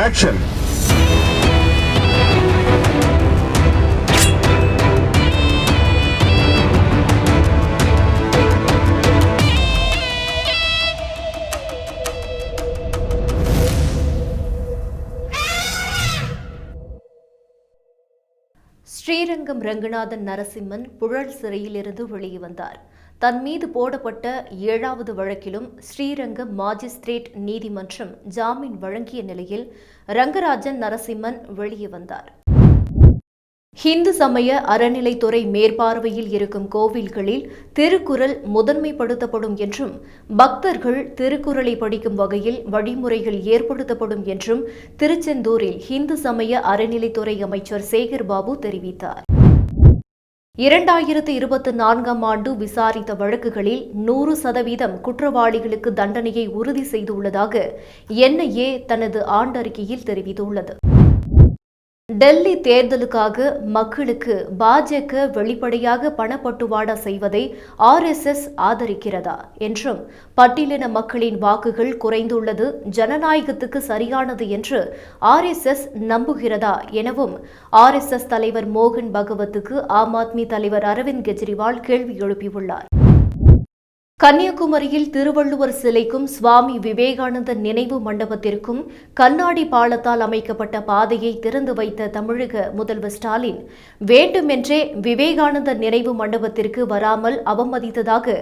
Action! Srirangam Ranganathan Narasimhan Puzhal சிறையிலிருந்து வெளியே வந்தார். தன் மீது போடப்பட்ட 7வது வழக்கிலும் ஸ்ரீரங்கம் மாஜிஸ்திரேட் நீதிமன்றம் ஜாமீன் வழங்கிய நிலையில் ரங்கராஜன் நரசிம்மன் வெளியே வந்தார். இந்து சமய அறநிலைத்துறை மேற்பார்வையில் இருக்கும் கோவில்களில் திருக்குறள் முதன்மைப்படுத்தப்படும் என்றும் பக்தர்கள் திருக்குறளை படிக்கும் வகையில் வழிமுறைகள் ஏற்படுத்தப்படும் என்றும் திருச்செந்தூரில் இந்து சமய அறநிலைத்துறை அமைச்சர் சேகர் பாபு தெரிவித்தார். 2024ஆம் ஆண்டு விசாரித்த வழக்குகளில் 100% குற்றவாளிகளுக்கு தண்டனையை உறுதி செய்துள்ளதாக NIA தனது ஆண்டறிக்கையில் தெரிவித்துள்ளது. டெல்லி தேர்தலுக்காக மக்களுக்கு பாஜக வெளிப்படையாக பணப்பட்டுவாடா செய்வதை RSS ஆதரிக்கிறதா என்றும் பட்டியலின மக்களின் வாக்குகள் குறைந்துள்ளது ஜனநாயகத்துக்கு சரியானது என்று RSS நம்புகிறதா எனவும் RSS தலைவர் மோகன் பகவத்துக்கு ஆம் ஆத்மி தலைவர் அரவிந்த் கெஜ்ரிவால் கேள்வி எழுப்பியுள்ளார். கன்னியாகுமரியில் திருவள்ளுவர் சிலைக்கும் சுவாமி விவேகானந்தர் நினைவு மண்டபத்திற்கும் கண்ணாடி பாலத்தால் அமைக்கப்பட்ட பாதையை திறந்து வைத்த தமிழக முதல்வர் ஸ்டாலின் வேண்டுமென்றே விவேகானந்தர் நினைவு மண்டபத்திற்கு வராமல் அவமதித்ததாக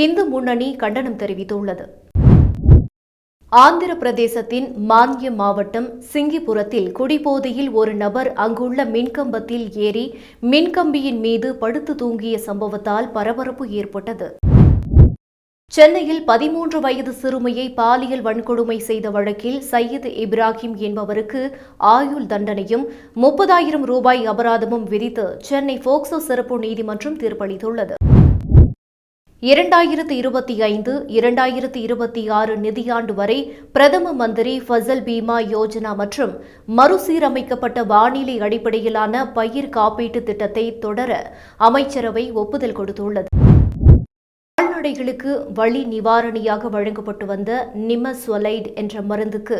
இந்து முன்னணி கண்டனம் தெரிவித்துள்ளது. ஆந்திர பிரதேசத்தின் மான்ய மாவட்டம் சிங்கிபுரத்தில் குடிபோதையில் ஒரு நபர் அங்குள்ள மின்கம்பத்தில் ஏறி மின்கம்பியின் மீது படுத்து தூங்கிய சம்பவத்தால் பரபரப்பு ஏற்பட்டது. சென்னையில் 13 வயது சிறுமியை பாலியல் வன்கொடுமை செய்த வழக்கில் சையத் இப்ராஹிம் என்பவருக்கு ஆயுள் தண்டனையும் 30,000 ரூபாய் அபராதமும் விதித்து சென்னை போக்சோ சிறப்பு நீதிமன்றம் தீர்ப்பளித்துள்ளது. 2025-2026 நிதியாண்டு வரை பிரதம மந்திரி ஃபசல் பீமா யோஜனா மற்றும் மறுசீரமைக்கப்பட்ட வானிலை அடிப்படையிலான பயிர் காப்பீட்டு திட்டத்தை தொடர அமைச்சரவை ஒப்புதல் கொடுத்துள்ளது. கால்நடைகளுக்கு வலி நிவாரணியாக வழங்கப்பட்டு வந்த நிமஸ்வலைட் என்ற மருந்துக்கு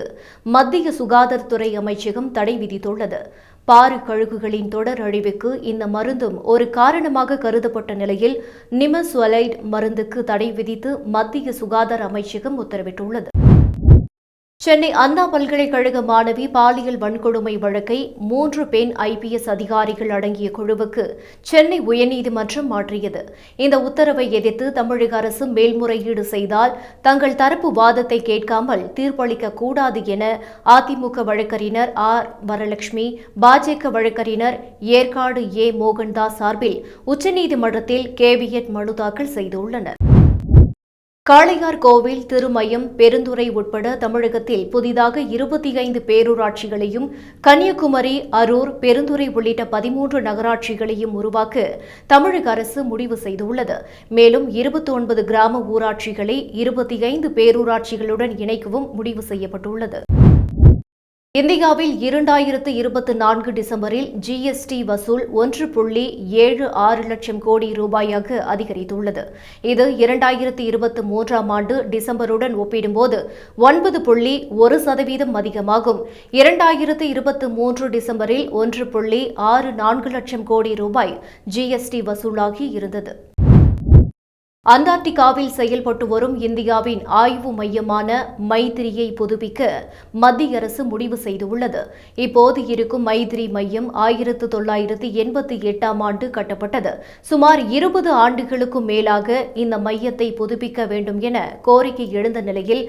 மத்திய சுகாதாரத்துறை அமைச்சகம் தடை விதித்துள்ளது. பாரு கழுகுகளின் தொடர் அழிவுக்கு இந்த மருந்தும் ஒரு காரணமாக கருதப்பட்ட நிலையில் நிமஸ்வலைட் மருந்துக்கு தடை விதித்து மத்திய சுகாதார அமைச்சகம் உத்தரவிட்டுள்ளது. சென்னை அண்ணா பல்கலைக்கழக மாணவி பாலியல் வன்கொடுமை வழக்கை 3 பெண் IPS அதிகாரிகள் அடங்கிய குழுவுக்கு சென்னை உயர்நீதிமன்றம் மாற்றியது. இந்த உத்தரவை எதிர்த்து தமிழக அரசு மேல்முறையீடு செய்தால் தங்கள் தரப்பு வாதத்தை கேட்காமல் தீர்ப்பளிக்க கூடாது என அதிமுக வழக்கறிஞர் R. வரலட்சுமி, பாஜக வழக்கறிஞர் ஏற்காடு A. மோகன்தாஸ் சார்பில் உச்சநீதிமன்றத்தில் கேவியட் மனு தாக்கல் செய்துள்ளனர். காளையார் கோவில், திருமயம், பெருந்துறை உட்பட தமிழகத்தில் புதிதாக 25 பேரூராட்சிகளையும் கன்னியாகுமரி, அரூர், பெருந்துறை உள்ளிட்ட 13 நகராட்சிகளையும் உருவாக்க தமிழக அரசு முடிவு செய்துள்ளது. மேலும் 29 கிராம ஊராட்சிகளை 25 பேரூராட்சிகளுடன் இணைக்கவும் முடிவு செய்யப்பட்டுள்ளது. இந்தியாவில் 2024 டிசம்பரில் GST வசூல் 1.76 லட்சம் கோடி ரூபாயாக அதிகரித்துள்ளது. இது 2023ஆம் ஆண்டு டிசம்பருடன் ஒப்பிடும்போது 9.1% அதிகமாகும். 2023 டிசம்பரில் 1.64 லட்சம் கோடி ரூபாய் GST வசூலாகி இருந்தது. அண்டார்டிகாவில் செயல்பட்டு வரும் இந்தியாவின் ஆய்வு மையமான மைத்ரியை புதுப்பிக்க மத்திய அரசு முடிவு செய்துள்ளது. இப்போது இருக்கும் மைத்ரி மையம் 1988ஆம் ஆண்டு கட்டப்பட்டது. சுமார் 20 ஆண்டுகளுக்கும் மேலாக இந்த மையத்தை புதுப்பிக்க வேண்டும் என கோரிக்கை எழுந்த நிலையில்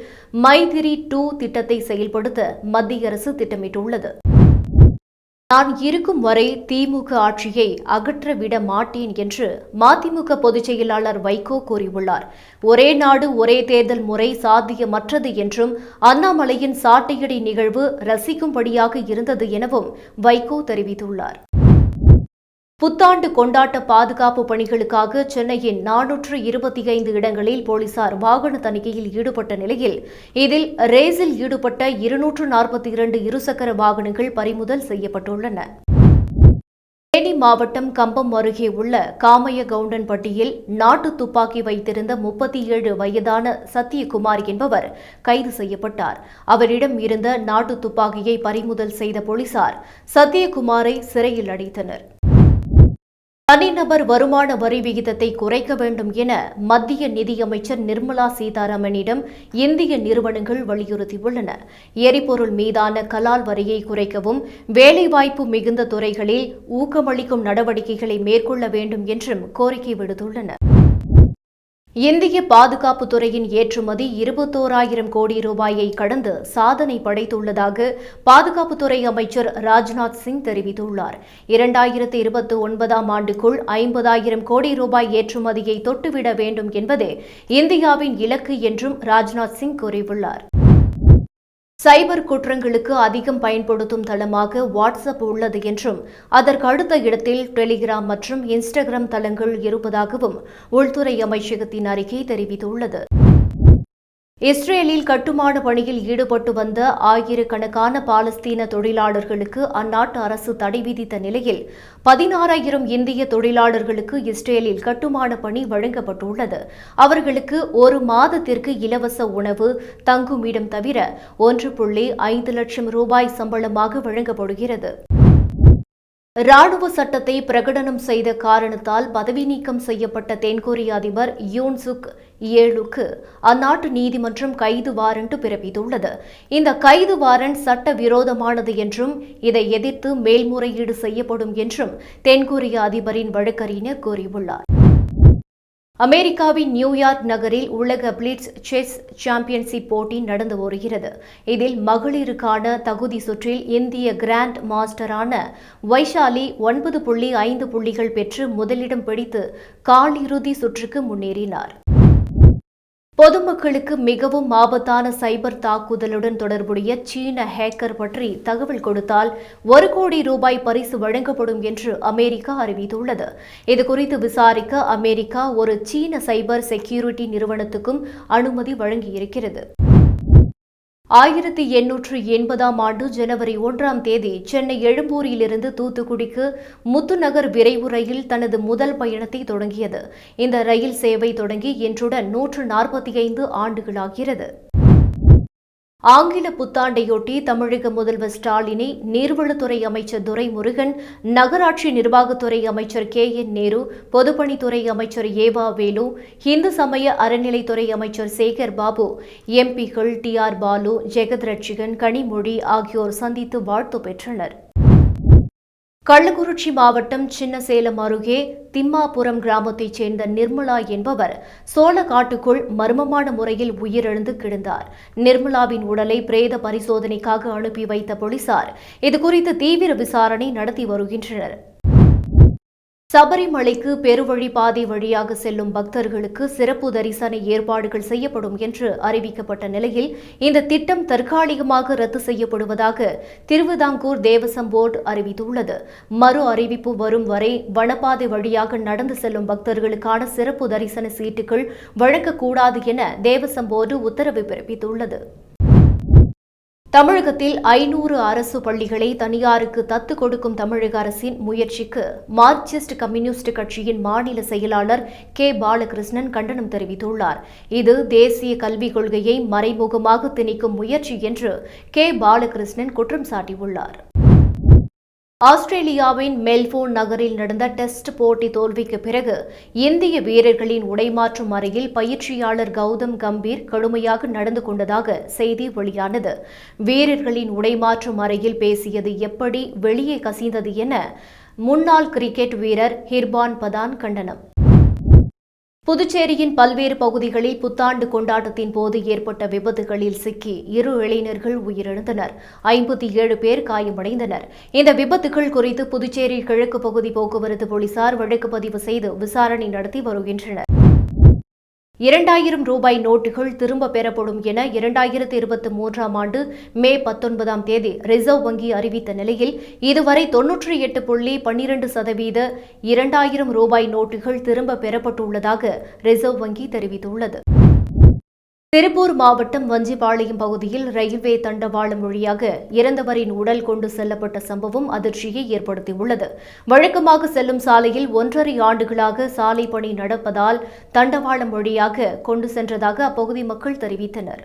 மைத்ரி 2 திட்டத்தை செயல்படுத்த மத்திய அரசு திட்டமிட்டுள்ளது. நான் இருக்கும் வரை திமுக ஆட்சியை அகற்ற விட மாட்டேன் என்று மதிமுக பொதுச் செயலாளர் வைகோ கூறியுள்ளார். ஒரே நாடு ஒரே தேர்தல் முறை சாத்தியமற்றது என்றும் அண்ணாமலையின் சாட்டையடி நிகழ்வு ரசிக்கும்படியாக இருந்தது எனவும் வைகோ தெரிவித்துள்ளார். புத்தாண்டு கொண்டாட்ட பாதுகாப்பு பணிகளுக்காக சென்னையின் 425 இடங்களில் போலீசார் வாகன தணிக்கையில் ஈடுபட்ட நிலையில் இதில் ரேஸில் ஈடுபட்ட 242 இருசக்கர வாகனங்கள் பறிமுதல் செய்யப்பட்டுள்ளன. தேனி மாவட்டம் கம்பம் அருகே உள்ள காமையகவுண்டன்பட்டியில் நாட்டு துப்பாக்கி வைத்திருந்த 37 வயதான சத்தியகுமார் என்பவர் கைது செய்யப்பட்டார். அவரிடம் இருந்த நாட்டு துப்பாக்கியை பறிமுதல் செய்த போலீசார் சத்தியகுமாரை சிறையில் அடைத்தனர். தனிநபர் வருமான வரி விகிதத்தை குறைக்க வேண்டும் என மத்திய நிதியமைச்சர் நிர்மலா சீதாராமனிடம் இந்திய நிறுவனங்கள் வலியுறுத்தியுள்ளன. எரிபொருள் மீதான கலால் வரியை குறைக்கவும், வேலைவாய்ப்பு மிகுந்த துறைகளில் ஊக்கமளிக்கும் நடவடிக்கைகளை மேற்கொள்ள வேண்டும் என்றும் கோரிக்கை விடுத்துள்ளன. இந்திய பாதுகாப்புத் துறையின் ஏற்றுமதி 21,000 கோடி ரூபாயை கடந்து சாதனை படைத்துள்ளதாக பாதுகாப்புத்துறை அமைச்சர் ராஜ்நாத் சிங் தெரிவித்துள்ளார். 2029ஆம் ஆண்டுக்குள் 50,000 கோடி ரூபாய் ஏற்றுமதியை தொட்டுவிட வேண்டும் என்பதே இந்தியாவின் இலக்கு என்றும் ராஜ்நாத் சிங் கூறியுள்ளார். சைபர் குற்றங்களுக்கு அதிகம் பயன்படுத்தும் தளமாக வாட்ஸ்அப் உள்ளது என்றும், அதற்கு அடுத்த இடத்தில் டெலிகிராம் மற்றும் இன்ஸ்டாகிராம் தளங்கள் இருப்பதாகவும் உள்துறை அமைச்சகத்தின் அறிக்கை தெரிவித்துள்ளது. இஸ்ரேலில் கட்டுமான பணியில் ஈடுபட்டு வந்த ஆயிரக்கணக்கான பாலஸ்தீன தொழிலாளர்களுக்கு அந்நாட்டு அரசு தடை விதித்த நிலையில் 16,000 இந்திய தொழிலாளர்களுக்கு இஸ்ரேலில் கட்டுமான பணி வழங்கப்பட்டுள்ளது. அவர்களுக்கு ஒரு மாதத்திற்கு இலவச உணவு, தங்குமிடம் தவிர 1.5 லட்சம் ரூபாய் சம்பளமாக வழங்கப்படுகிறது. ராணுவ சட்டத்தை பிரகடனம் செய்த காரணத்தால் பதவி நீக்கம் செய்யப்பட்ட தென்கொரிய அதிபர் யூன் சுக் ஏலுக்கு அந்நாட்டு நீதிமன்றம் கைது வாரண்ட் பிறப்பித்துள்ளது. இந்த கைது வாரண்ட் சட்ட விரோதமானது என்றும், இதை எதிர்த்து மேல்முறையீடு செய்யப்படும் என்றும் தென்கொரிய அதிபரின் வழக்கறிஞர் கூறியுள்ளார். அமெரிக்காவின் நியூயார்க் நகரில் உலக பிளிட்ஸ் செஸ் சாம்பியன்ஷிப் போட்டி நடந்து வருகிறது. இதில் மகளிருக்கான தகுதி சுற்றில் இந்திய கிராண்ட் மாஸ்டரான வைஷாலி 9.5 புள்ளிகள் பெற்று முதலிடம் பிடித்து காலிறுதி சுற்றுக்கு முன்னேறினார். பொதுமக்களுக்கு மிகவும் ஆபத்தான சைபர் தாக்குதலுடன் தொடர்புடைய சீன ஹேக்கர் பற்றி தகவல் கொடுத்தால் 1 கோடி ரூபாய் பரிசு வழங்கப்படும் என்று அமெரிக்கா அறிவித்துள்ளது. இதுகுறித்து விசாரிக்க அமெரிக்கா ஒரு சீன சைபர் செக்யூரிட்டி நிறுவனத்துக்கும் அனுமதி வழங்கியிருக்கிறது. 1880ஆம் ஆண்டு ஜனவரி 1ஆம் தேதி சென்னை எழும்பூரிலிருந்து தூத்துக்குடிக்கு முத்துநகர் விரைவு ரயில் தனது முதல் பயணத்தை தொடங்கியது. இந்த ரயில் சேவை தொடங்கி இன்றுடன் 145 ஆண்டுகளாகிறது. ஆங்கில புத்தாண்டையொட்டி தமிழக முதல்வர் ஸ்டாலினை நீர்வளத்துறை அமைச்சர் துரைமுருகன், நகராட்சி நிர்வாகத்துறை அமைச்சர் KN நேரு, பொதுப்பணித்துறை அமைச்சர் ஏவா வேலு, இந்து சமய அறநிலைத்துறை அமைச்சர் சேகர் பாபு, MPக்கள் TR பாலு, ஜெகத் ரட்சகன், கனிமொழி ஆகியோர் சந்தித்து வாழ்த்து பெற்றனர். கள்ளக்குறிச்சி மாவட்டம் சின்னசேலம் அருகே திம்மாபுரம் கிராமத்தைச் சேர்ந்த நிர்மலா என்பவர் சோளக்காட்டுக்குள் மர்மமான முறையில் உயிரிழந்து கிடந்தார். நிர்மலாவின் உடலை பிரேத பரிசோதனைக்காக அனுப்பி வைத்த போலீசார் இதுகுறித்து தீவிர விசாரணை நடத்தி வருகின்றனர். சபரிமலைக்கு பெருவழி பாதை வழியாக செல்லும் பக்தர்களுக்கு சிறப்பு தரிசன ஏற்பாடுகள் செய்யப்படும் என்று அறிவிக்கப்பட்ட நிலையில் இந்த திட்டம் தற்காலிகமாக ரத்து செய்யப்படுவதாக திருவிதாங்கூர் தேவசம் போர்டு அறிவித்துள்ளது. மறு அறிவிப்பு வரும் வரை வனப்பாதை வழியாக நடந்து செல்லும் பக்தர்களுக்கான சிறப்பு தரிசன சீட்டுகள் வழங்கக்கூடாது என தேவசம் போர்டு உத்தரவு பிறப்பித்துள்ளது. தமிழகத்தில் 500 அரசு பள்ளிகளை தனியாருக்கு தத்து கொடுக்கும் தமிழக அரசின் முயற்சிக்கு மார்க்சிஸ்ட் கம்யூனிஸ்ட் கட்சியின் மாநில செயலாளர் K. பாலகிருஷ்ணன் கண்டனம் தெரிவித்துள்ளார். இது தேசிய கல்விக் கொள்கையை மறைமுகமாக திணிக்கும் முயற்சி என்று K. பாலகிருஷ்ணன் குற்றம் சாட்டியுள்ளார். ஆஸ்திரேலியாவின் மெல்போர்ன் நகரில் நடந்த டெஸ்ட் போட்டி தோல்விக்கு பிறகு இந்திய வீரர்களின் உடைமாற்றும் அறையில் பயிற்சியாளர் கௌதம் கம்பீர் கடுமையாக நடந்து கொண்டதாக செய்தி வெளியானது. வீரர்களின் உடைமாற்றும் அறையில் பேசியது எப்படி வெளியே கசிந்தது என முன்னாள் கிரிக்கெட் வீரர் ஹிர்பான் பதான் கண்டனம். புதுச்சேரியின் பல்வேறு பகுதிகளில் புத்தாண்டு கொண்டாட்டத்தின் போது ஏற்பட்ட விபத்துகளில் சிக்கி 2 இளைஞர்கள் உயிரிழந்தனர். 57 பேர் காயமடைந்தனர். இந்த விபத்துகள் குறித்து புதுச்சேரி கிழக்கு பகுதி போக்குவரத்து போலீசார் வழக்கு பதிவு செய்து விசாரணை நடத்தி வருகின்றனர். 2000 ரூபாய் நோட்டுகள் திரும்ப பெறப்படும் என 2023ஆம் ஆண்டு மே 19ஆம் தேதி ரிசர்வ் வங்கி அறிவித்த நிலையில் இதுவரை 98.12% 2000 ரூபாய் நோட்டுகள் திரும்ப பெறப்பட்டுள்ளதாக ரிசர்வ் வங்கி தெரிவித்துள்ளது. திருப்பூர் மாவட்டம் வஞ்சிபாளையம் பகுதியில் ரயில்வே தண்டவாளம் வழியாக இறந்தவரின் உடல் கொண்டு செல்லப்பட்ட சம்பவம் அதிர்ச்சியை ஏற்படுத்தியுள்ளது. வழக்கமாக செல்லும் சாலையில் 1.5 ஆண்டுகளாக சாலை பணி நடப்பதால் தண்டவாளம் வழியாக கொண்டு சென்றதாக அப்பகுதி மக்கள் தெரிவித்தனர்.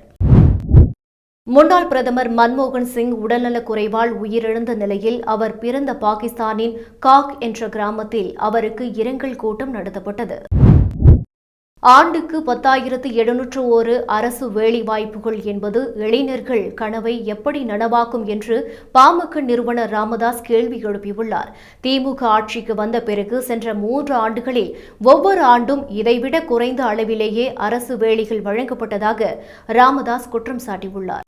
முன்னாள் பிரதமர் மன்மோகன் சிங் உடல்நலக் குறைவால் உயிரிழந்த நிலையில் அவர் பிறந்த பாகிஸ்தானின் காக் என்ற கிராமத்தில் அவருக்கு இரங்கல் கூட்டம் நடத்தப்பட்டது. ஆண்டுக்கு 10,701 அரசு வேலைவாய்ப்புகள் என்பது இளைஞர்கள் கனவை எப்படி நனவாக்கும் என்று பாமக நிறுவனர் ராமதாஸ் கேள்வி எழுப்பியுள்ளார். திமுக ஆட்சிக்கு வந்த பிறகு சென்ற 3 ஆண்டுகளில் ஒவ்வொரு ஆண்டும் இதைவிட குறைந்த அளவிலேயே அரசு வேலைகள் வழங்கப்பட்டதாக ராமதாஸ் குற்றம் சாட்டியுள்ளார்.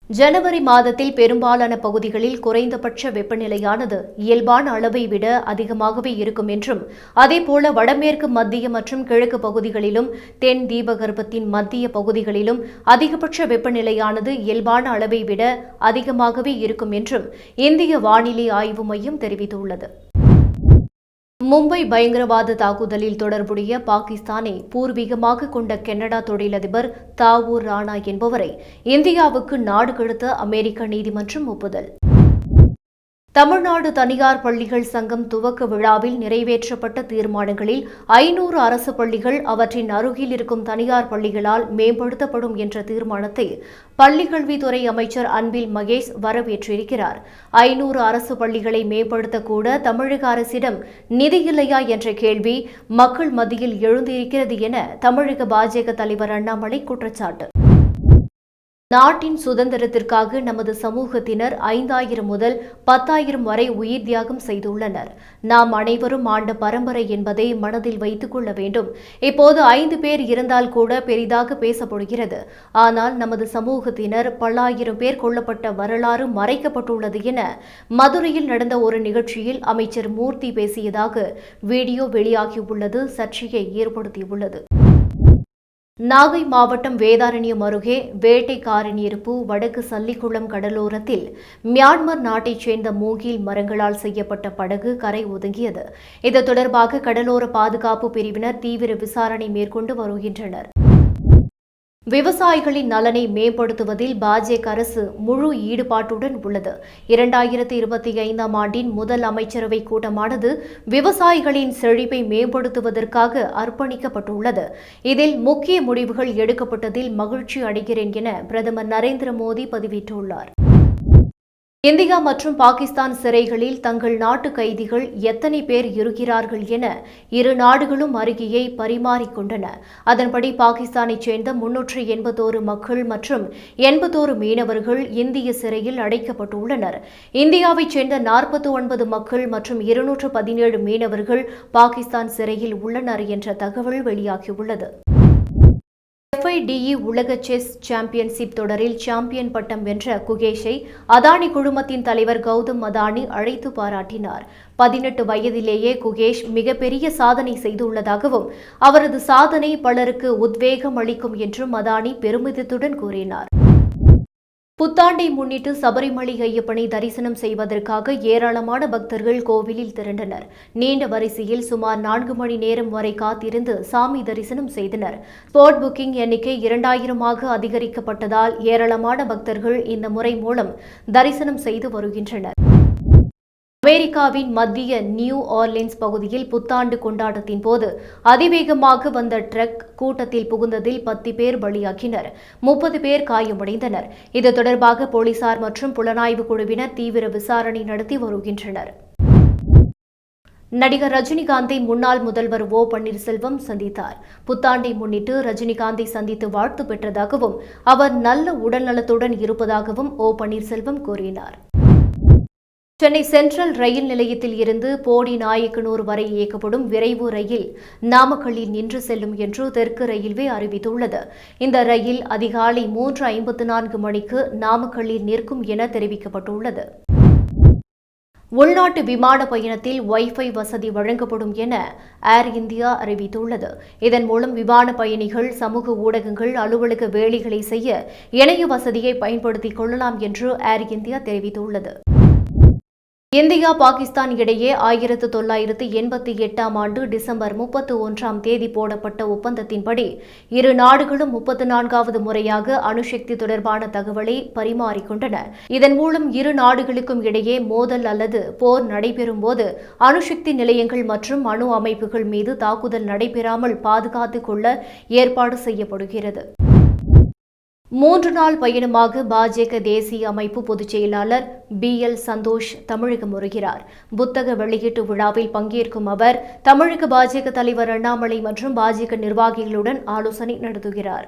ஜனவரி மாதத்தில் பெரும்பாலான பகுதிகளில் குறைந்தபட்ச வெப்பநிலையானது இயல்பான அளவை விட அதிகமாகவே இருக்கும் என்றும், அதேபோல வடமேற்கு மத்திய மற்றும் கிழக்கு பகுதிகளிலும் தென் தீபகற்பத்தின் மத்திய பகுதிகளிலும் அதிகபட்ச வெப்பநிலையானது இயல்பான அளவை விட அதிகமாகவே இருக்கும் என்றும் இந்திய வானிலை ஆய்வு மையம் தெரிவித்துள்ளது. மும்பை பயங்கரவாத தாக்குதலில் தொடர்புடைய பாகிஸ்தானை பூர்வீகமாக கொண்ட கனடா தொழிலதிபர் தாவூர் ராணா என்பவரை இந்தியாவுக்கு நாடு கடத்த அமெரிக்க நீதிமன்றம் ஒப்புதல். தமிழ்நாடு தனியார் பள்ளிகள் சங்கம் துவக்க விழாவில் நிறைவேற்றப்பட்ட தீர்மானங்களில் 500 அரசு பள்ளிகள் அவற்றின் அருகில் இருக்கும் தனியார் பள்ளிகளால் மேம்படுத்தப்படும் என்ற தீர்மானத்தை பள்ளிக்கல்வித்துறை அமைச்சர் அன்பில் மகேஷ் வரவேற்றிருக்கிறார். 500 அரசு பள்ளிகளை மேம்படுத்தக்கூட தமிழக அரசிடம் நிதி இல்லையா என்ற கேள்வி மக்கள் மத்தியில் எழுந்திருக்கிறது என தமிழக பாஜக தலைவர் அண்ணாமலை குற்றச்சாட்டு. நாட்டின் சுதந்திரத்திற்காக நமது சமூகத்தினர் 5,000 முதல் 10,000 வரை உயிர் தியாகம் செய்துள்ளனர். நாம் அனைவரும் ஆண்ட பரம்பரை என்பதை மனதில் வைத்துக் கொள்ள வேண்டும். இப்போது 5 பேர் இருந்தால் கூட பெரிதாக பேசப்படுகிறது. ஆனால் நமது சமூகத்தினர் பல்லாயிரம் பேர் கொல்லப்பட்ட வரலாறு மறைக்கப்பட்டுள்ளது என மதுரையில் நடந்த ஒரு நிகழ்ச்சியில் அமைச்சர் மூர்த்தி பேசியதாக வீடியோ வெளியாகியுள்ளது சர்ச்சையை ஏற்படுத்தியுள்ளது. நாகை மாவட்டம் வேதாரண்யம் அருகே வேட்டைக்காரனிருப்பு வடக்கு சல்லிக்குளம் கடலோரத்தில் மியான்மர் நாட்டைச் சேர்ந்த மூங்கில் மரங்களால் செய்யப்பட்ட படகு கரை ஒதுங்கியது. இது தொடர்பாக கடலோர பாதுகாப்பு பிரிவினர் தீவிர விசாரணை மேற்கொண்டு வருகின்றனர். விவசாயிகளின் நலனை மேம்படுத்துவதில் பாஜக அரசு முழு ஈடுபாட்டுடன் உள்ளது. 2025ஆம் ஆண்டின் முதல் அமைச்சரவை கூட்டமானது விவசாயிகளின் செழிப்பை மேம்படுத்துவதற்காக அர்ப்பணிக்கப்பட்டுள்ளது. இதில் முக்கிய முடிவுகள் எடுக்கப்பட்டதில் மகிழ்ச்சி அடைகிறேன் என பிரதமர் நரேந்திர மோடி பதிவிட்டுள்ளார். இந்தியா மற்றும் பாகிஸ்தான் சிறைகளில் தங்கள் நாட்டு கைதிகள் எத்தனை பேர் இருக்கிறார்கள் என இரு நாடுகளும் அறிக்கையை பரிமாறிக்கொண்டன. அதன்படி பாகிஸ்தானைச் சேர்ந்த 381 மக்கள் மற்றும் 81 மீனவர்கள் இந்திய சிறையில் அடைக்கப்பட்டுள்ளனர். இந்தியாவைச் சேர்ந்த 49 மக்கள் மற்றும் 217 மீனவர்கள் பாகிஸ்தான் சிறையில் உள்ளனர் என்ற தகவல் வெளியாகியுள்ளது. FIDE உலக செஸ் சாம்பியன்ஷிப் தொடரில் சாம்பியன் பட்டம் வென்ற குகேஷை அதானி குழுமத்தின் தலைவர் கௌதம் அதானி அழைத்து பாராட்டினார். 18 வயதிலேயே குகேஷ் மிகப்பெரிய சாதனை செய்துள்ளதாகவும் அவரது சாதனை பலருக்கு உத்வேகம் அளிக்கும் என்றும் அதானி பெருமிதத்துடன் கூறினார். புத்தாண்டை முன்னிட்டு சபரிமலை ஐயப்பனை தரிசனம் செய்வதற்காக ஏராளமான பக்தர்கள் கோவிலில் திரண்டனர். நீண்ட வரிசையில் சுமார் 4 மணி நேரம் வரை காத்திருந்து சாமி தரிசனம் செய்தனர். ஸ்பாட் புக்கிங் எண்ணிக்கை 2000ஆக அதிகரிக்கப்பட்டதால் ஏராளமான பக்தர்கள் இந்த முறை மூலம் தரிசனம் செய்து வருகின்றனர். அமெரிக்காவின் மத்திய நியூ ஆர்லின்ஸ் பகுதியில் புத்தாண்டு கொண்டாட்டத்தின் போது அதிவேகமாக வந்த ட்ரக் கூட்டத்தில் புகுந்ததில் 10 பேர் பலியாகினர். 30 பேர் காயமடைந்தனர். இது தொடர்பாக போலீசார் மற்றும் புலனாய்வு குழுவினர் தீவிர விசாரணை நடத்தி வருகின்றனர். நடிகர் ரஜினிகாந்தை முன்னாள் முதல்வர் ஓ பன்னீர்செல்வம் சந்தித்தார். புத்தாண்டை முன்னிட்டு ரஜினிகாந்தை சந்தித்து வாழ்த்து பெற்றதாகவும் அவர் நல்ல உடல்நலத்துடன் இருப்பதாகவும் ஓ பன்னீர்செல்வம் கூறினார். சென்னை சென்ட்ரல் ரயில் நிலையத்தில் இருந்து போடி நாயக்கனூர் வரை இயக்கப்படும் விரைவு ரயில் நாமக்கல்லில் நின்று செல்லும் என்று தெற்கு ரயில்வே அறிவித்துள்ளது. இந்த ரயில் அதிகாலை 3:54 மணிக்கு நாமக்கல்லில் நிற்கும் என தெரிவிக்கப்பட்டுள்ளது. உள்நாட்டு விமான பயணத்தில் வைஃபை வசதி வழங்கப்படும் என ஏர் இந்தியா அறிவித்துள்ளது. இதன் மூலம் விமான பயணிகள் சமூக ஊடகங்கள், அலுவலக வேலைகளை செய்ய இணைய வசதியை பயன்படுத்திக் கொள்ளலாம் என்று ஏர் இந்தியா தெரிவித்துள்ளது. இந்தியா பாகிஸ்தான் இடையே 1988ஆம் ஆண்டு டிசம்பர் 31ஆம் தேதி போடப்பட்ட ஒப்பந்தத்தின்படி இரு நாடுகளும் 34வது முறையாக அணுசக்தி தொடர்பான தகவலை பரிமாறிக்கொண்டன. இதன் மூலம் இரு நாடுகளுக்கும் இடையே மோதல் அல்லது போர் நடைபெறும் போது அணுசக்தி நிலையங்கள் மற்றும் அணு அமைப்புகள் மீது தாக்குதல் நடைபெறாமல் பாதுகாத்துக் கொள்ள ஏற்பாடு செய்யப்படுகிறது. 3 நாள் பயணமாக பாஜக தேசிய அமைப்பு பொதுச் செயலாளர் BL சந்தோஷ் தமிழகம் வருகிறார். புத்தக வெளியீட்டு விழாவில் பங்கேற்கும் அவர் தமிழக பாஜக தலைவர் அண்ணாமலை மற்றும் பாஜக நிர்வாகிகளுடன் ஆலோசனை நடத்துகிறார்.